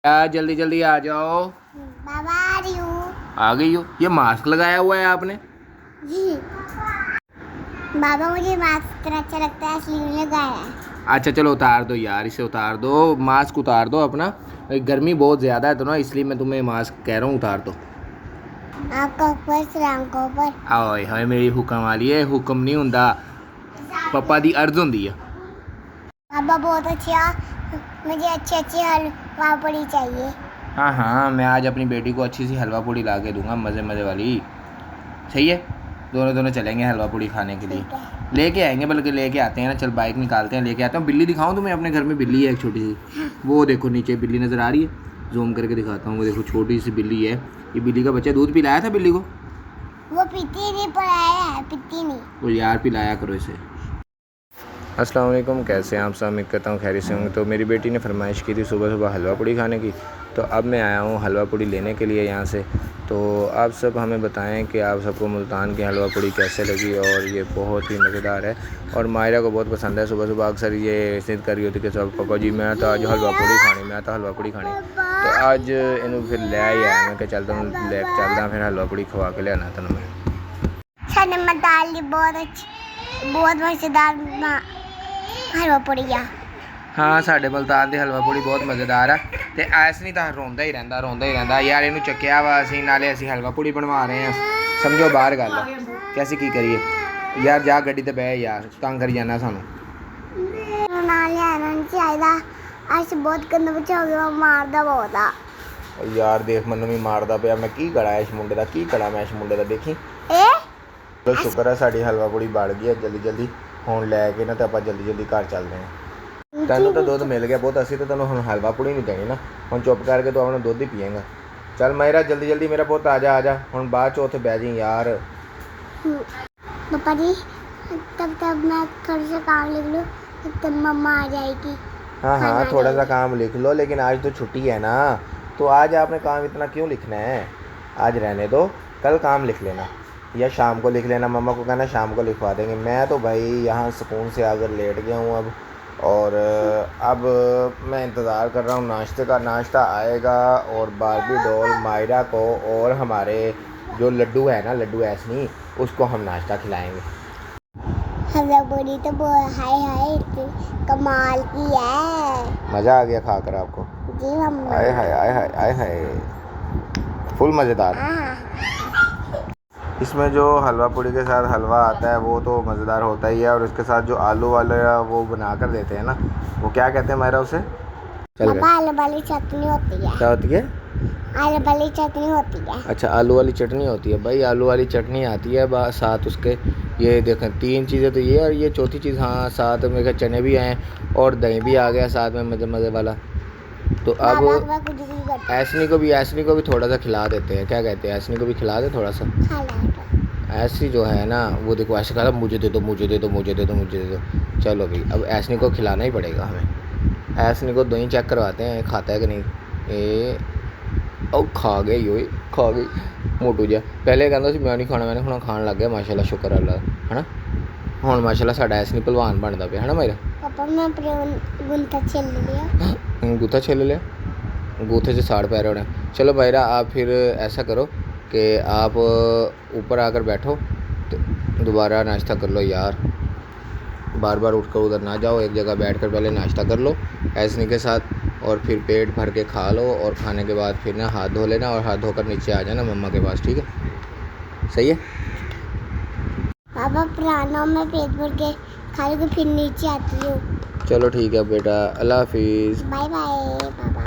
यार जल्दी जल्दी आ जाओ। बाबा आ रही हूँ। आ गई हो? ये मास्क लगाया हुआ है आपने? जी बाबा, मुझे मास्क इतना अच्छा लगता है इसलिए लगाया है। अच्छा चलो उतार दो यार, इसे उतार दो, मास्क उतार दो अपना। गर्मी बहुत ज़्यादा है तो ना, इसलिए मैं तुम्हें मास्क कह रहा हूँ उतार दो। आपका ऊपर सलाम को ऊपर। आओ हाय मेरी हुक्म वाली है, हुक्म नहीं हुंदा, पापा दी अर्ज हुंदी है। बाबा बहुत अच्छा, मुझे अच्छी अच्छी हलवा पूड़ी चाहिए। हाँ हाँ, मैं आज अपनी बेटी को अच्छी सी हलवा पूड़ी ला के दूंगा, मज़े मज़े वाली। सही है, दोनों चलेंगे हलवा पूड़ी खाने के लिए। लेके आएंगे, बल्कि लेके आते हैं ना, चल बाइक निकालते हैं, लेके आते हैं। बिल्ली दिखाऊं तुम्हें? अपने घर में बिल्ली है एक छोटी सी, वो देखो नीचे बिल्ली नज़र आ रही है, जूम करके दिखाता हूँ। वो देखो छोटी सी बिल्ली है, ये बिल्ली का बच्चा। दूध पिलाया था बिल्ली को? वो पीती नहीं, पढ़ाया है, पीती नहीं। तो यार पिलाया करो इसे। अस्सलाम वालेकुम, कैसे हैं आप सब? उम्मीद करता हूँ खैरियत से होंगे। तो मेरी बेटी ने फरमाइश की थी सुबह सुबह हलवा पूड़ी खाने की, तो अब मैं आया हूँ हलवा पूड़ी लेने के लिए यहाँ से। तो आप सब हमें बताएं कि आप सबको मुल्तान की हलवा पूड़ी कैसे लगी, और ये बहुत ही मज़ेदार है और मायरा को बहुत पसंद है। सुबह सुबह अक्सर ये जिद कर रही होती कि सब पापा जी मैं तो आज हलवा पूड़ी खानी, मैं तो हलवा पूड़ी खानी। तो आज इन्हों फिर ले आया, मैं क्या चलता हूँ ले चलता फिर हलवा पूड़ी खवा के ले आना था मैं। बहुत अच्छी, बहुत मज़ेदार हलवा पूड़ी आ। हाँ साढ़े मुल्तान की हलवा पूड़ी बहुत मज़ेदार है। तो ऐस नहीं तो रोंदा ही रहता यार, इनू चुक्या वा असी नाले असी हलवा पूड़ी बनवा रहे हैं। समझो बाहर गल कैसी की करिए यार, जा गड्डी ते बह यार, तंग करी जाना सानू। बहुत गंदा बच्चा हो गया, मारदा बहुत आ यार देख मैनू भी मारदा पिया, मैं की करा इस मुंडे दा, की करा मैं इस मुंडे दा, देखी। तो शुक्र है साड़ी हलवा पूड़ी बन गई है जल्दी जल्दी। हुण लैके ना तो आप जल्दी जल्दी घर चलते हैं। तेनों तो दुध मिल गया बहुत, असी तो तेनों हुण हलवा पूड़ी नहीं देनी ना, हुण चुप करके तो अपना दुध ही पिएगा। चल मेरा जल्दी जल्दी मेरा पुत आ जा हुण, बाद च उत्थे बह जी यार। पापा जी तब मैं थोड़ा सा काम लिख लूँ, तब मम्मा आ जाएगी। हाँ हाँ थोड़ा सा काम लिख लो, लेकिन आज तो छुट्टी है ना, तो आज आपने काम इतना क्यों लिखना है? आज रहने दो, कल काम लिख लेना या शाम को लिख लेना। मम्मा को कहना शाम को लिखवा देंगे। मैं तो भाई यहाँ सुकून से आकर लेट गया हूँ अब, और अब मैं इंतज़ार कर रहा हूँ नाश्ते का। नाश्ता आएगा और बारबी डॉल मायरा को और हमारे जो लड्डू है ना, लड्डू ऐसनी, उसको हम नाश्ता खिलाएंगे। हलवा पूड़ी तो हाय हाय कमाल की है। मज़ा आ गया खाकर आपको? जी मम्मा। आए हाय आए हाय आए हाय, फुल मज़ेदार। इसमें जो हलवा पूड़ी के साथ हलवा आता है वो तो मज़ेदार होता ही है, और इसके साथ जो आलू वाला वो बना कर देते हैं ना, वो क्या कहते हैं मेरा उसे? चल आलू वाली चटनी होती है। क्या होती है? आलू वाली चटनी होती है। अच्छा आलू वाली चटनी होती है भाई, आलू वाली चटनी आती है साथ उसके। ये देखें 3 चीज़ें तो ये, और ये चौथी चीज़, हाँ साथ में चने भी आए और दही भी आ गया साथ में, मज़े मज़े वाला। तो अब ऐसनी को भी थोड़ा सा खिला देते हैं, क्या कहते हैं, ऐसनी को भी खिला दे थोड़ा सा। ऐसी जो है ना वो देखो ऐसे कहा मुझे दे दो मुझे दे दो मुझे दे दो मुझे दे दो। चलो भाई अब ऐसनी को खिलाना ही पड़ेगा हमें। ऐसनी को दही चेक करवाते हैं खाता है कि नहीं। खा गई यो, खा गई मोटू जा। पहले कहता सी मैं नहीं खाना, मैंने खाना खान लग गया माशाल्लाह, शुक्र अल्लाह है ना। हुण माशाल्लाह साडा ऐसनी भलवान बनता पिया है ना मेरा। पापा मैं अपने गुंथा छिल लिया। गुत्था छिल लिया? गूथे से साड़ पै रहे होने। चलो भाईरा आप फिर ऐसा करो कि आप ऊपर आकर बैठो, तो दोबारा नाश्ता कर लो यार, बार बार उठकर उधर ना जाओ, एक जगह बैठकर पहले नाश्ता कर लो ऐसनी के साथ, और फिर पेट भर के खा लो, और खाने के बाद फिर ना हाथ धो लेना, और हाथ धोकर नीचे आ जाना मम्मा के पास, ठीक है? सही है? पापा पुराना में पेट भर के खा लूँगी फिर नीचे आती हूँ। चलो ठीक है बेटा, अल्लाह हाफिज़। बाय बाय पापा।